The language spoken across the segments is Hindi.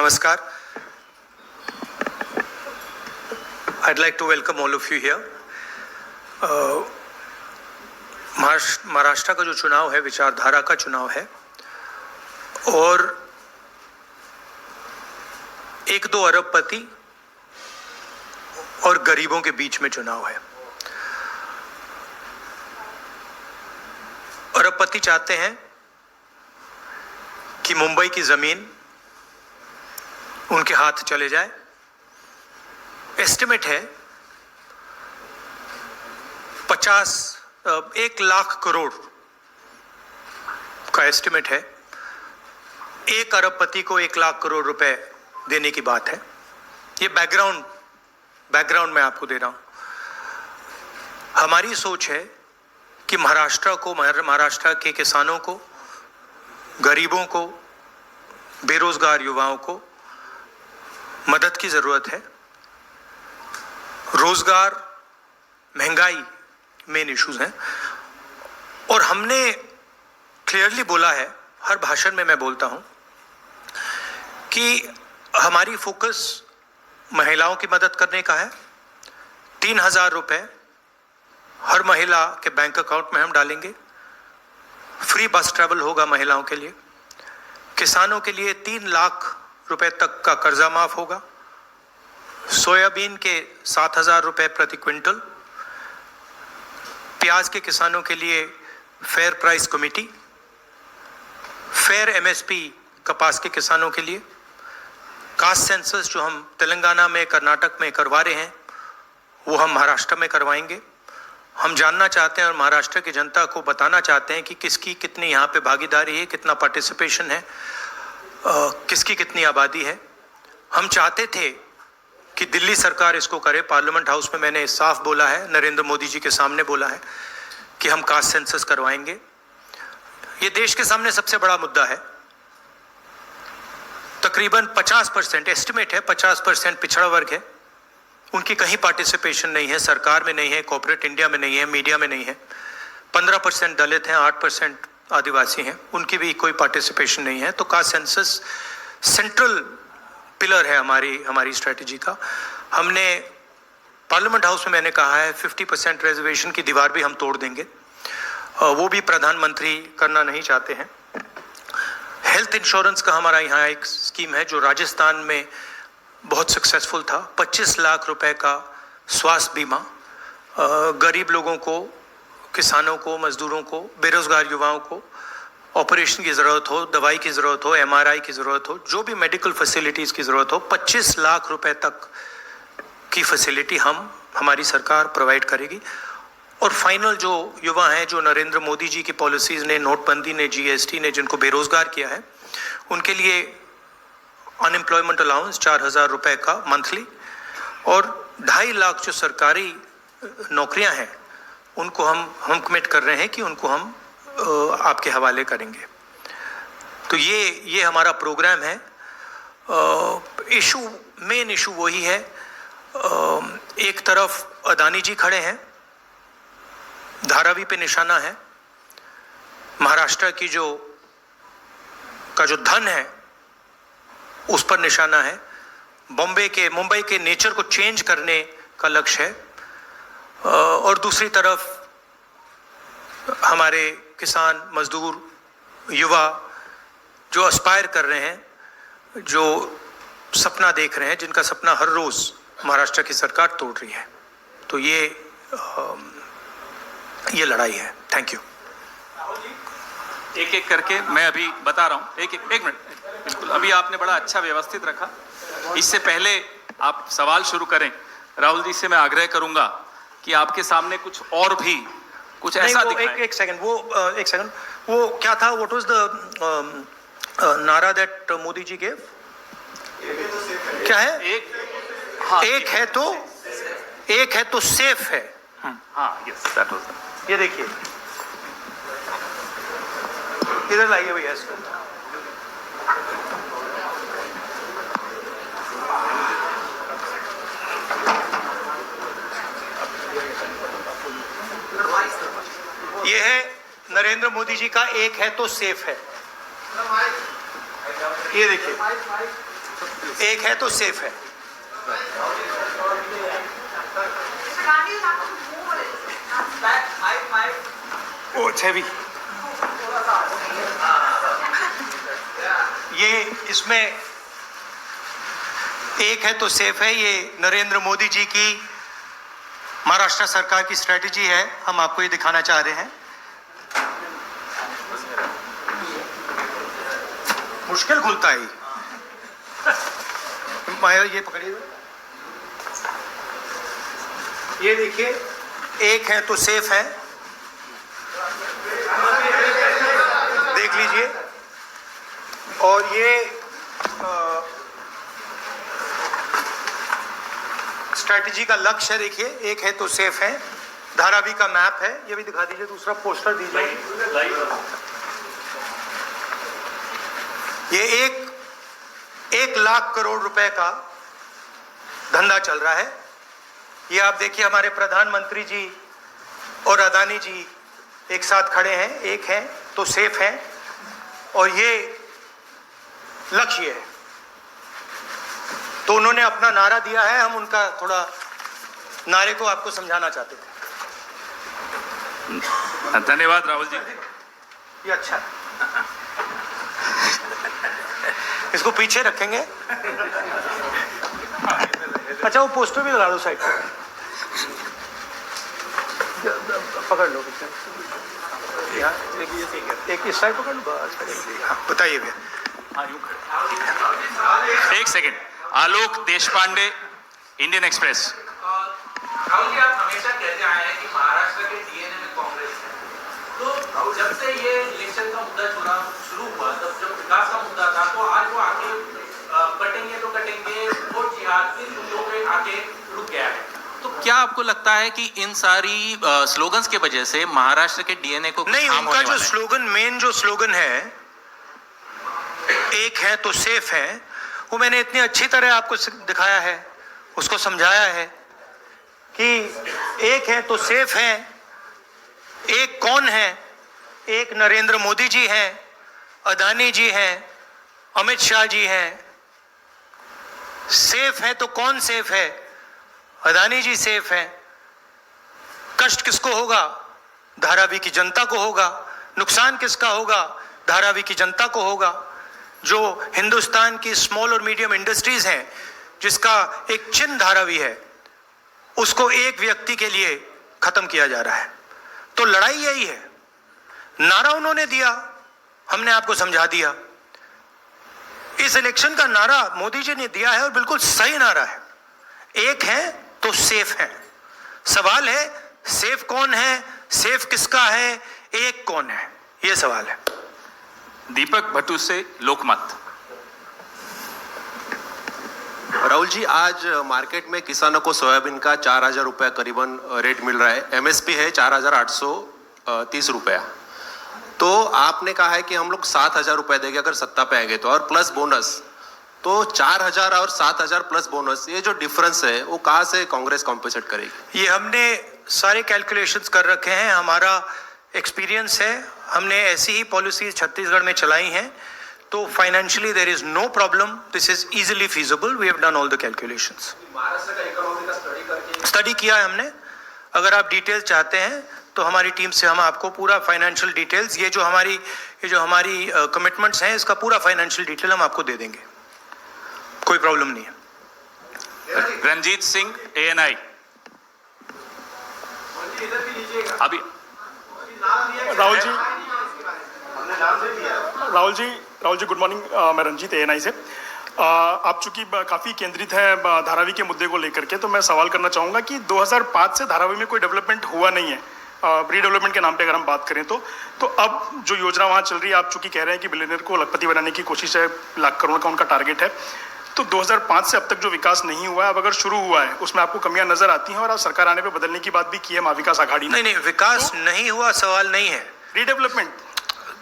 Namaskar. I'd like to welcome all of you here. Maharashtra का जो चुनाव है विचारधारा का चुनाव है और 1-2 अरबपति और गरीबों के बीच में चुनाव है। अरबपति चाहते हैं कि मुंबई की जमीन उनके हाथ चले जाए। एस्टिमेट है 1 लाख करोड़ का एस्टिमेट है। 1 अरबपति को 1 लाख करोड़ रुपए देने की बात है। ये बैकग्राउंड मैं आपको दे रहा हूं। हमारी सोच है कि महाराष्ट्र के किसानों को, गरीबों को, बेरोजगार युवाओं को मदद की जरूरत है। रोजगार, महंगाई मेन इश्यूज हैं और हमने क्लियरली बोला है, हर भाषण में मैं बोलता हूं कि हमारी फोकस महिलाओं की मदद करने का है। 3,000 रुपए हर महिला के बैंक अकाउंट में हम डालेंगे। फ्री बस ट्रैवल होगा महिलाओं के लिए। किसानों के लिए 3 लाख रुपए तक का कर्जा माफ होगा। सोयाबीन के 7,000 रुपए प्रति क्विंटल। प्याज के किसानों के लिए fair price committee. Fair MSP कपास के किसानों के लिए। कास्ट सेंसस जो हम तेलंगाना में, कर्नाटक में करवा रहे हैं वो हम महाराष्ट्र में करवाएंगे। हम जानना चाहते हैं और महाराष्ट्र की जनता को बताना चाहते हैं कि किसकी कितनी यहाँ पे भागीदारी है, कितना पार्टिसिपेशन है, किसकी कितनी आबादी है। हम चाहते थे कि दिल्ली सरकार इसको करे। पार्लियामेंट हाउस में मैंने साफ बोला है, नरेंद्र मोदी जी के सामने बोला है कि हम कास्ट सेंसस करवाएंगे। ये देश के सामने सबसे बड़ा मुद्दा है। तकरीबन 50% एस्टिमेट है, 50% पिछड़ा वर्ग है। उनकी कहीं पार्टिसिपेशन नहीं है, सरकार में नहीं है, कॉर्पोरेट इंडिया में नहीं है, मीडिया में नहीं है। 15% दलित हैं, 8% आदिवासी हैं, उनकी भी कोई पार्टिसिपेशन नहीं है। तो कास्ट सेंसस सेंट्रल पिलर है हमारी स्ट्रेटेजी का। हमने पार्लियामेंट हाउस में मैंने कहा है 50% रिजर्वेशन की दीवार भी हम तोड़ देंगे। वो भी प्रधानमंत्री करना नहीं चाहते हैं। हेल्थ इंश्योरेंस का हमारा यहाँ एक स्कीम है जो राजस्थान में बहुत सक्सेसफुल था। 25 लाख रुपए का स्वास्थ्य बीमा गरीब लोगों को, किसानों को, मजदूरों को, बेरोजगार युवाओं को ऑपरेशन की ज़रूरत हो, दवाई की ज़रूरत हो, MRI की ज़रूरत हो, जो भी मेडिकल फैसिलिटीज़ की ज़रूरत हो, 25 लाख रुपए तक की फैसिलिटी हमारी सरकार प्रोवाइड करेगी। और फाइनल जो युवा हैं, जो नरेंद्र मोदी जी की पॉलिसीज़ ने, नोटबंदी ने, GST ने जिनको बेरोजगार किया है, उनके लिए अनएम्प्लॉयमेंट अलाउंस 4,000 रुपए का मंथली और 2.5 लाख जो सरकारी नौकरियां हैं उनको हम कमिट कर रहे हैं कि उनको हम आपके हवाले करेंगे। तो ये हमारा प्रोग्राम है। मेन इशू वही है। एक तरफ अदानी जी खड़े हैं, धारावी पे निशाना है। महाराष्ट्र की जो धन है उस पर निशाना है। मुंबई के नेचर को चेंज करने का लक्ष्य है। और दूसरी तरफ हमारे किसान, मजदूर, युवा जो एस्पायर कर रहे हैं, जो सपना देख रहे हैं, जिनका सपना हर रोज महाराष्ट्र की सरकार तोड़ रही है। तो ये लड़ाई है। Thank you. एक एक करके मैं अभी बता रहा हूँ। एक मिनट। बिल्कुल, अभी आपने बड़ा अच्छा व्यवस्थित रखा। इससे पहले आप सवाल शुरू करें, राहुल जी से मैं आग्रह करूंगा कि आपके सामने कुछ और भी कुछ ऐसा दिखाएं। एक सेकंड, वो क्या था? व्हाट वाज द नारा दैट मोदी जी गेव? क्या है? एक है तो सेफ है। हाँ, यस, दैट वाज। ये देखिए, इधर लाइए भैया इसको। ये है नरेंद्र मोदी जी का एक है तो सेफ है। ये देखिए, एक है तो सेफ है। ओ छवि ये इसमें एक है तो सेफ है, ये नरेंद्र मोदी जी की महाराष्ट्र सरकार की स्ट्रेटजी है। हम आपको ये दिखाना चाह रहे हैं। मुश्किल खुलता है ये पकड़िए, ये देखिए, एक है तो सेफ है, देख लीजिए। और ये स्ट्रैटेजी का लक्ष्य देखिए, एक है तो सेफ है। धारावी का मैप है, ये भी दिखा दीजिए, दूसरा पोस्टर दीजिए। ये 1 लाख करोड़ रुपए का धंधा चल रहा है। ये आप देखिए, हमारे प्रधानमंत्री जी और अदानी जी एक साथ खड़े हैं, एक है तो सेफ है, और ये लक्ष्य है। तो उन्होंने अपना नारा दिया है, हम उनका थोड़ा नारे को आपको समझाना चाहते थे। धन्यवाद राहुल जी। ये अच्छा है, इसको पीछे रखेंगे। अच्छा, वो पोस्टर भी लगा दो साइड पर, पकड़ लो। एक इस साइड पकड़ लो, बताइए भैया। एक सेकेंड, आलोक देशपांडे, इंडियन एक्सप्रेस। राहुल जी, आप हमेशा कहते आए हैं कि महाराष्ट्र के डीएनए में कांग्रेस है। तो जब से ये इलेक्शन का मुद्दा शुरू हुआ, तब जब विकास का मुद्दा था, तो आज वो आगे कटेंगे तो कटेंगे, वोट जिहाद इन मुद्दों पे आगे रुक गया है। तो क्या आपको लगता है कि इन सारी स्लोगन्स के वजह से महाराष्ट्र के डीएनए को नहीं, उनका जो स्लोगन, मेन जो स्लोगन है, एक है तो सेफ है, वो मैंने इतनी अच्छी तरह आपको दिखाया है, उसको समझाया है कि एक है तो सेफ है। एक कौन है? एक नरेंद्र मोदी जी हैं, अदानी जी हैं, अमित शाह जी हैं। सेफ है तो कौन सेफ है? अदानी जी सेफ हैं। कष्ट किसको होगा? धारावी की जनता को होगा। नुकसान किसका होगा? धारावी की जनता को होगा। जो हिंदुस्तान की स्मॉल और मीडियम इंडस्ट्रीज हैं, जिसका एक चिन्ह धारावी है, उसको एक व्यक्ति के लिए खत्म किया जा रहा है। तो लड़ाई यही है। नारा उन्होंने दिया, हमने आपको समझा दिया। इस इलेक्शन का नारा मोदी जी ने दिया है और बिल्कुल सही नारा है। एक है तो सेफ है। सवाल है सेफ कौन है, सेफ किसका है, एक कौन है, यह सवाल है। दीपक भट्टू से लोकमत। राहुल जी, आज मार्केट में किसानों को सोयाबीन का 4,000 रुपया करीबन रेट मिल रहा है। एमएसपी है 4,830 रुपया। तो आपने कहा है कि हम लोग 7,000 रुपये देंगे अगर सत्ता पे आएंगे तो, और प्लस बोनस। तो 4,000 और 7,000 प्लस बोनस, ये जो डिफरेंस है वो कहाँ से कांग्रेस कॉम्पेंसेट करेगी? ये हमने सारे कैलकुलेशंस कर रखे हैं, हमारा एक्सपीरियंस है, हमने ऐसी ही पॉलिसीज छत्तीसगढ़ में चलाई हैं। तो financially there is no problem, this is easily feasible, we have done all the calculations. Maharashtra का इकोनॉमी का स्टडी करके स्टडी किया है हमने। अगर आप डिटेल चाहते हैं तो हमारी टीम से हम आपको पूरा फाइनेंशियल डिटेल्स, ये जो हमारी कमिटमेंट्स हैं, इसका पूरा फाइनेंशियल डिटेल हम आपको दे देंगे, कोई प्रॉब्लम नहीं है। रंजीत सिंह, ANI। अभी राहुल जी गुड मॉर्निंग। मैं रंजीत, ANI से। आप चूंकि काफ़ी केंद्रित हैं धारावी के मुद्दे को लेकर के, तो मैं सवाल करना चाहूँगा कि 2005 से धारावी में कोई डेवलपमेंट हुआ नहीं है, रीडेवलपमेंट के नाम पे अगर हम बात करें तो अब जो योजना वहाँ चल रही है, आप चूंकि कह रहे हैं कि बिलियनियर को लखपति बनाने की कोशिश है, 1 लाख करोड़ का उनका टारगेट है। तो 2005 से अब तक जो विकास नहीं हुआ है, अब अगर शुरू हुआ है, उसमें आपको कमियां नजर आती हैं, और आप सरकार आने पे बदलने की बात भी की है महाविकास आघाड़ी ने। नहीं, विकास नहीं हुआ सवाल नहीं है, रीडेवलपमेंट।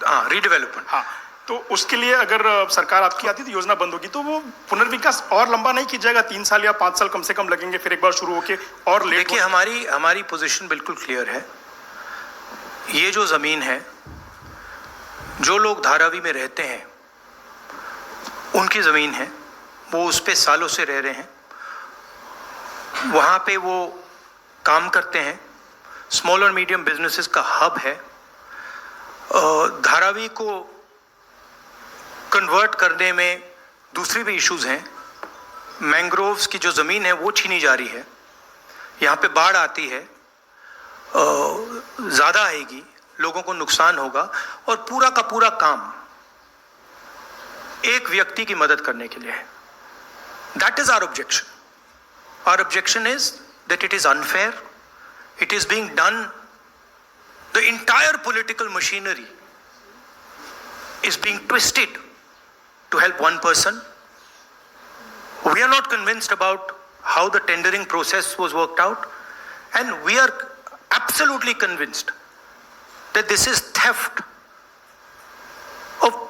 हाँ, रीडेवलपमेंट। हाँ, तो उसके लिए अगर सरकार आपकी आती तो योजना बंद होगी, तो वो पुनर्विकास और लंबा नहीं किया जाएगा? 3 साल या 5 साल कम से कम लगेंगे, फिर एक बार शुरू होके और लेट। देखिए, हमारी पोजीशन बिल्कुल क्लियर है। ये जो जमीन है, जो लोग धारावी में रहते हैं, उनकी जमीन है, वो उस पे सालों से रह रहे हैं, वहाँ पे वो काम करते हैं, स्मॉल और मीडियम बिजनेसेस का हब है। धारावी को कन्वर्ट करने में दूसरी भी इश्यूज हैं। मैंग्रोव्स की जो ज़मीन है वो छीनी जा रही है, यहाँ पे बाढ़ आती है, ज़्यादा आएगी, लोगों को नुकसान होगा, और पूरा का पूरा काम एक व्यक्ति की मदद करने के लिए है। That is our objection. Our objection is that it is unfair, it is being done, the entire political machinery is being twisted to help one person. We are not convinced about how the tendering process was worked out, and we are absolutely convinced that this is theft of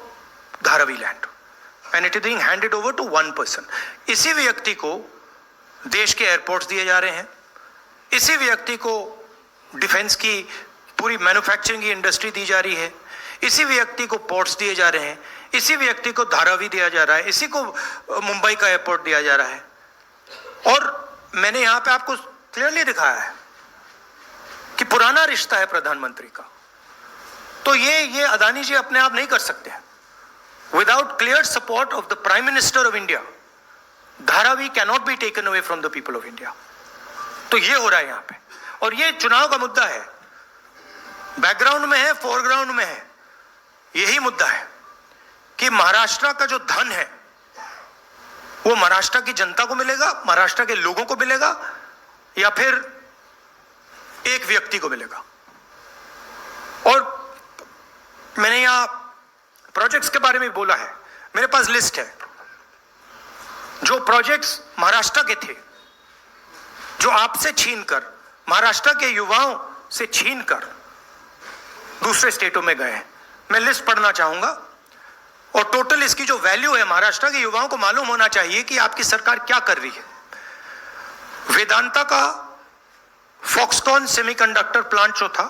Dharavi land and it is being handed over to one person. इसी व्यक्ति को देश के एयरपोर्ट्स दिए जा रहे हैं, इसी व्यक्ति को डिफेंस की पूरी मैन्युफैक्चरिंग की इंडस्ट्री दी जा रही है, इसी व्यक्ति को पोर्ट्स दिए जा रहे हैं, इसी व्यक्ति को धारावी दिया जा रहा है, इसी को मुंबई का एयरपोर्ट दिया जा रहा है। और मैंने यहां पे आपको क्लियरली दिखाया है कि पुराना रिश्ता है प्रधानमंत्री का। तो ये अदानी जी अपने आप नहीं कर सकते हैं। Without clear support of the prime minister of India, Dharavi cannot be taken away from the people of India. तो ये हो रहा है यहां पे, और ये चुनाव का मुद्दा है, बैकग्राउंड में है, फोरग्राउंड में है। यही मुद्दा है कि महाराष्ट्र का जो धन है वो महाराष्ट्र की जनता को मिलेगा, महाराष्ट्र के लोगों को मिलेगा, या फिर एक व्यक्ति को मिलेगा। और मैंने यहां प्रोजेक्ट्स के बारे में बोला है, मेरे पास लिस्ट है जो प्रोजेक्ट्स महाराष्ट्र के थे, जो आपसे छीनकर, महाराष्ट्र के युवाओं से छीनकर दूसरे स्टेटों में गए हैं। मैं लिस्ट पढ़ना चाहूंगा, और टोटल इसकी जो वैल्यू है, महाराष्ट्र के युवाओं को मालूम होना चाहिए कि आपकी सरकार क्या कर रही है। वेदांता का फॉक्सकॉन सेमीकंडक्टर प्लांट जो था,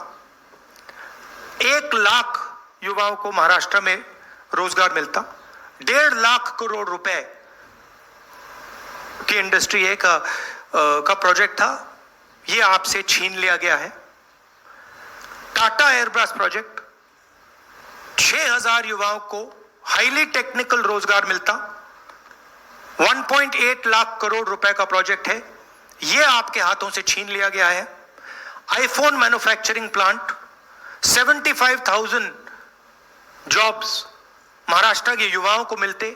1 लाख युवाओं को महाराष्ट्र में रोजगार मिलता, 1.5 लाख करोड़ रुपए की इंडस्ट्री है का प्रोजेक्ट था, ये आपसे छीन लिया गया है। टाटा एयरब्रश प्रोजेक्ट, 6000 युवाओं को हाईली टेक्निकल रोजगार मिलता, 1.8 लाख करोड़ रुपए का प्रोजेक्ट है, यह आपके हाथों से छीन लिया गया है। IPhone manufacturing plant, 75,000 jobs Maharashtra के युवाओं को मिलते,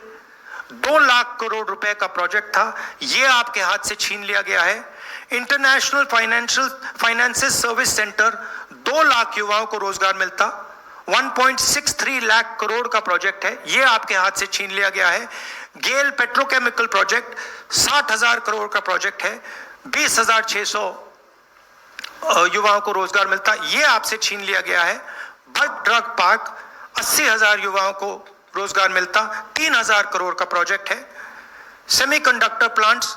2 लाख करोड़ रुपए का प्रोजेक्ट था, यह आपके हाथ से छीन लिया गया है। International finances service centre, 2 lakh युवाओं को रोजगार मिलता, 1.63 लाख करोड़ का प्रोजेक्ट है, यह आपके हाथ से छीन लिया गया है। गेल पेट्रोकेमिकल प्रोजेक्ट, 60,000 करोड़ का प्रोजेक्ट है, 20,600 युवाओं को रोजगार मिलता, यह आपसे छीन लिया गया है। बर्ड ड्रग पार्क, 80,000 युवाओं को रोजगार मिलता, 3,000 करोड़ का प्रोजेक्ट है। सेमीकंडक्टर प्लांट्स,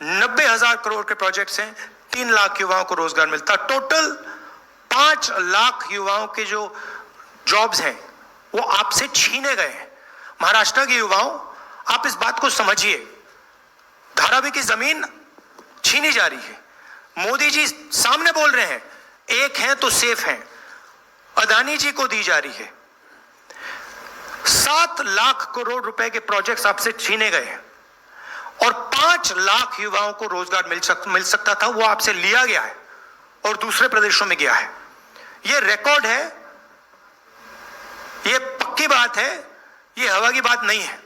90,000 करोड़ के प्रोजेक्ट्स हैं, 3 लाख युवाओं को रोजगार मिलता। टोटल 5 लाख युवाओं के जो जॉब्स हैं वो आपसे छीने गए हैं। महाराष्ट्र के युवाओं, आप इस बात को समझिए, धारावी की जमीन छीनी जा रही है। मोदी जी सामने बोल रहे हैं, एक हैं तो सेफ हैं, अदानी जी को दी जा रही है। 7 लाख करोड़ रुपए के प्रोजेक्ट्स आपसे छीने गए हैं, और 5 लाख युवाओं को रोजगार मिल सकता था, वो आपसे लिया गया है और दूसरे प्रदेशों में गया है। ये रिकॉर्ड है, ये पक्की बात है, ये हवा की बात नहीं है।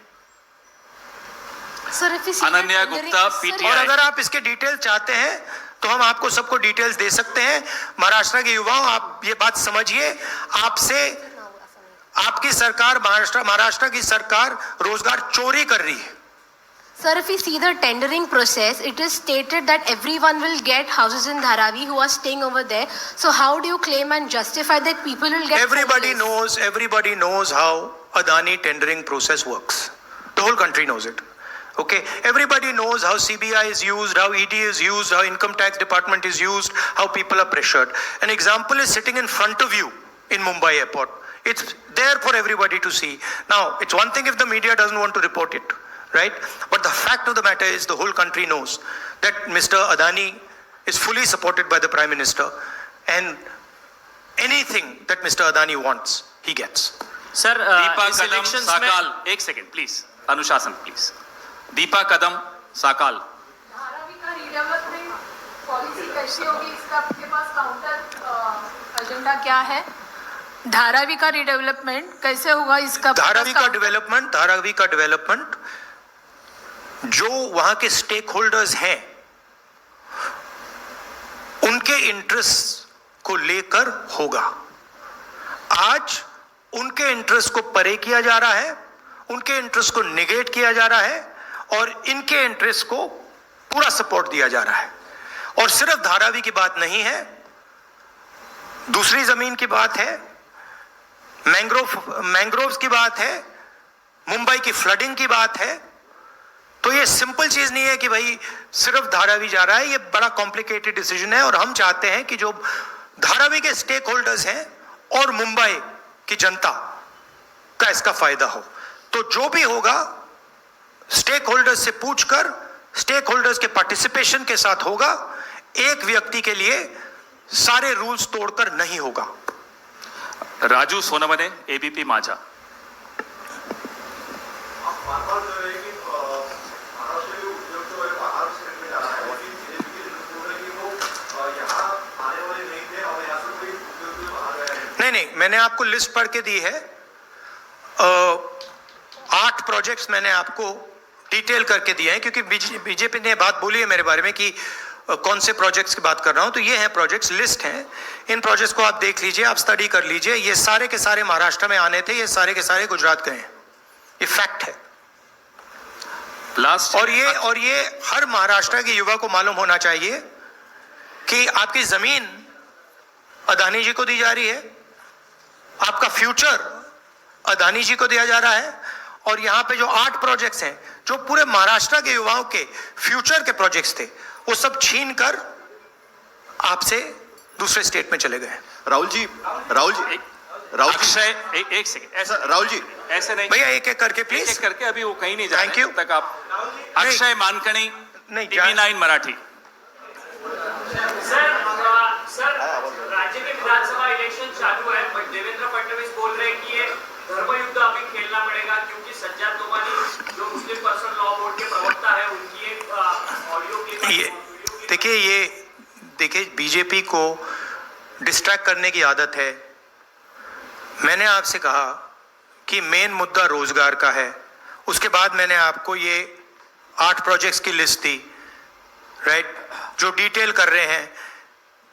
अनन्या गुप्ता, और पीटीआई। अगर आप इसके डिटेल चाहते हैं तो हम आपको सबको डिटेल्स दे सकते हैं। महाराष्ट्र के युवाओं, आप ये बात समझिए, आपसे आपकी सरकार, महाराष्ट्र की सरकार रोजगार चोरी कर रही है। Sir, if we see the tendering process, it is stated that everyone will get houses in Dharavi who are staying over there. So how do you claim and justify that people will get Everybody houses? everybody knows how Adani tendering process works. The whole country knows it. Okay, everybody knows how CBI is used, how ED is used, how income tax department is used, how people are pressured. An example is sitting in front of you in Mumbai airport. It's there for everybody to see. Now, it's one thing if the media doesn't want to report it. right? But the fact of the matter is the whole country knows that Mr. Adani is fully supported by the Prime Minister, and anything that Mr. Adani wants, he gets. Sir Deepa इस कदम इलेक्शंस में साकाल, एक सेकेंड प्लीज, अनुशासन प्लीज। दीपा कदम साकाल। धारावी का रीडेवलपमेंट पॉलिसी कैसी होगी, इसका आपके पास काउंटर एजेंडा क्या है? धारावी का रीडेवलपमेंट कैसे होगा, इसका धारावी का डेवलपमेंट जो वहां के स्टेक होल्डर्स हैं उनके इंटरेस्ट को लेकर होगा। आज उनके इंटरेस्ट को परे किया जा रहा है, उनके इंटरेस्ट को निगेट किया जा रहा है और इनके इंटरेस्ट को पूरा सपोर्ट दिया जा रहा है। और सिर्फ धारावी की बात नहीं है, दूसरी जमीन की बात है, मैंग्रोव्स की बात है, मुंबई की फ्लडिंग की बात है। तो ये सिंपल चीज नहीं है कि भाई सिर्फ धारावी जा रहा है, ये बड़ा कॉम्प्लिकेटेड डिसीजन है और हम चाहते हैं कि जो धारावी के स्टेक होल्डर्स हैं और मुंबई की जनता का इसका फायदा हो। तो जो भी होगा स्टेक होल्डर्स से पूछकर, स्टेक होल्डर्स के पार्टिसिपेशन के साथ होगा, एक व्यक्ति के लिए सारे रूल्स तोड़कर नहीं होगा। राजू सोनवने, एबीपी माझा। नहीं, मैंने आपको लिस्ट पढ़ के दी है। 8 प्रोजेक्ट्स मैंने आपको डिटेल करके दिए हैं, क्योंकि बीजेपी ने बात बोली है मेरे बारे में कि कौन से प्रोजेक्ट्स की बात कर रहा हूं। तो ये हैं प्रोजेक्ट्स, लिस्ट हैं। इन प्रोजेक्ट्स को आप देख लीजिए, आप स्टडी कर लीजिए। ये सारे के सारे महाराष्ट्र में आने थे, ये सारे के सारे गुजरात गए हैं, ये फैक्ट है। लास्ट और ये हर महाराष्ट्र के युवा को मालूम होना चाहिए कि आपकी जमीन अदानी जी को दी जा रही है, आपका फ्यूचर अदानी जी को दिया जा रहा है। और यहां पे जो 8 प्रोजेक्ट्स हैं जो पूरे महाराष्ट्र के युवाओं के फ्यूचर के प्रोजेक्ट्स थे, वो सब छीन कर आपसे दूसरे स्टेट में चले गए। राहुल जी अक्षय, एक सेकेंड, ऐसा राहुल जी ऐसे नहीं भैया, एक एक करके एक प्लीज। एक करके, अभी वो कहीं नहीं जा Thank रहे you. तब तक आप। अक्षय मानकणी, नहीं, TV9 मराठी। सर राज्य के विधानसभा इलेक्शन चालू है, बट देवेंद्र फडणवीस बोल रहे हैं कि ये धर्मयुद्ध अभी खेलना पड़ेगा, क्योंकि सज्जाद तोमानी जो मुस्लिम पर्सनल लॉ बोर्ड के प्रवक्ता है, उनकी एक ऑडियो की देखिए बीजेपी को डिस्ट्रैक्ट करने की आदत है। मैंने आपसे कहा कि मेन मुद्दा रोजगार का है, उसके बाद मैंने आपको ये 8 प्रोजेक्ट्स की लिस्ट दी, राइट, जो डिटेल कर रहे हैं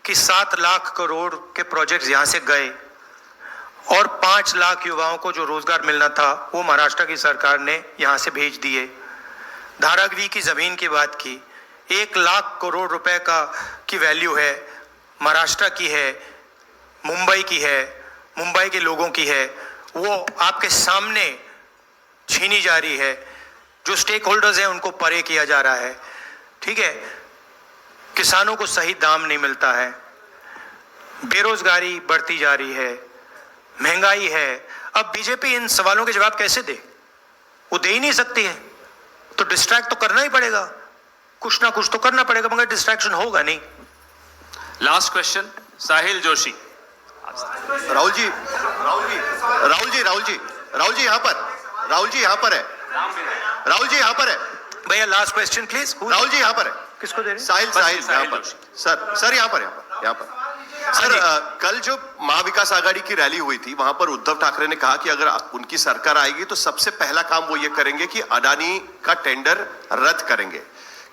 कि 7 लाख करोड़ के प्रोजेक्ट्स यहां से गए और 5 लाख युवाओं को जो रोजगार मिलना था वो महाराष्ट्र की सरकार ने यहां से भेज दिए। धारावी की जमीन की बात की, 1 लाख करोड़ रुपए की वैल्यू है, महाराष्ट्र की है, मुंबई की है, मुंबई के लोगों की है, वो आपके सामने छीनी जा रही है। जो स्टेक होल्डर्स हैं उनको परे किया जा रहा है, ठीक है। किसानों को सही दाम नहीं मिलता है, बेरोजगारी बढ़ती जा रही है, महंगाई है। अब बीजेपी इन सवालों के जवाब कैसे दे? वो दे ही नहीं सकती है, तो डिस्ट्रैक्ट तो करना ही पड़ेगा, कुछ ना कुछ तो करना पड़ेगा, मगर डिस्ट्रैक्शन होगा नहीं। लास्ट क्वेश्चन, साहिल जोशी। राहुल जी यहाँ पर है। भैया last question please. Rahul ji यहाँ पर है। किसको दे रहे हैं? साहिल यहाँ पर। सर यहाँ पर। सर कल जो महाविकास आघाड़ी की रैली हुई थी, वहां पर उद्धव ठाकरे ने कहा कि अगर उनकी सरकार आएगी तो सबसे पहला काम वो ये करेंगे कि अडानी का टेंडर रद्द करेंगे।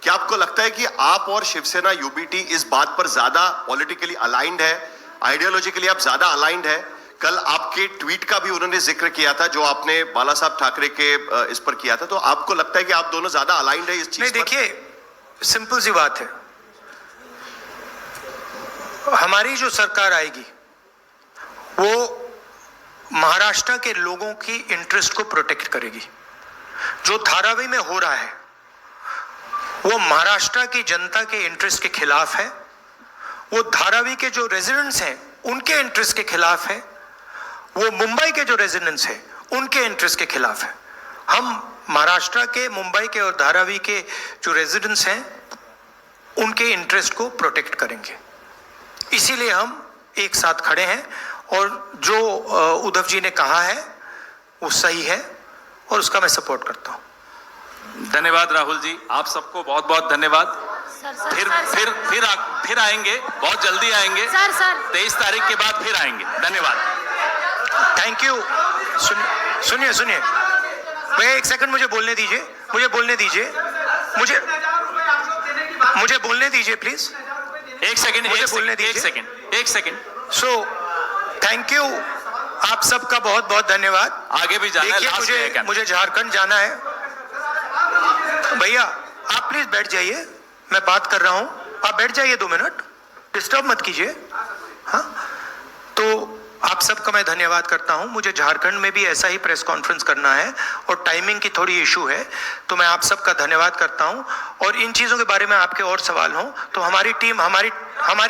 क्या आपको लगता है कि आप और शिवसेना यूबीटी इस बात पर ज्यादा पॉलिटिकली अलाइंड है, आइडियोलॉजिकली आप ज्यादा अलाइंड है? कल आपके ट्वीट का भी उन्होंने जिक्र किया था जो आपने बाला साहब ठाकरे के इस पर किया था, तो आपको लगता है कि आप दोनों ज्यादा अलाइंड है इस चीज पर? देखिए सिंपल सी बात है, हमारी जो सरकार आएगी वो महाराष्ट्र के लोगों की इंटरेस्ट को प्रोटेक्ट करेगी। जो धारावी में हो रहा है वो महाराष्ट्र की जनता के इंटरेस्ट के खिलाफ है, वो धारावी के जो रेजिडेंट्स हैं उनके इंटरेस्ट के खिलाफ है, वो मुंबई के जो रेजिडेंट्स हैं उनके इंटरेस्ट के खिलाफ है। हम महाराष्ट्र के, मुंबई के और धारावी के जो रेजिडेंट्स हैं उनके इंटरेस्ट को प्रोटेक्ट करेंगे। इसीलिए हम एक साथ खड़े हैं और जो उद्धव जी ने कहा है वो सही है और उसका मैं सपोर्ट करता हूं। धन्यवाद राहुल जी, आप सबको बहुत बहुत धन्यवाद। फिर आएंगे, बहुत जल्दी आएंगे। 23 तारीख के बाद फिर आएंगे। धन्यवाद। Thank you. सुनिए भैया, एक सेकंड मुझे बोलने दीजिए, मुझे बोलने दीजिए प्लीज। एक सेकंड। सो थैंक यू, आप सबका बहुत बहुत धन्यवाद। आगे भी जाना है, मुझे झारखंड जाना है। भैया आप प्लीज बैठ जाइए, मैं बात कर रहा हूं, आप बैठ जाइए 2 मिनट, डिस्टर्ब मत कीजिए। हाँ, तो आप सबका मैं धन्यवाद करता हूं। मुझे झारखंड में भी ऐसा ही प्रेस कॉन्फ्रेंस करना है और टाइमिंग की थोड़ी इशू है, तो मैं आप सबका धन्यवाद करता हूं। और इन चीज़ों के बारे में आपके और सवाल हों तो हमारी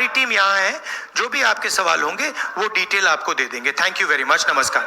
टीम यहाँ है, जो भी आपके सवाल होंगे वो डिटेल आपको दे देंगे। Thank you very much. नमस्कार।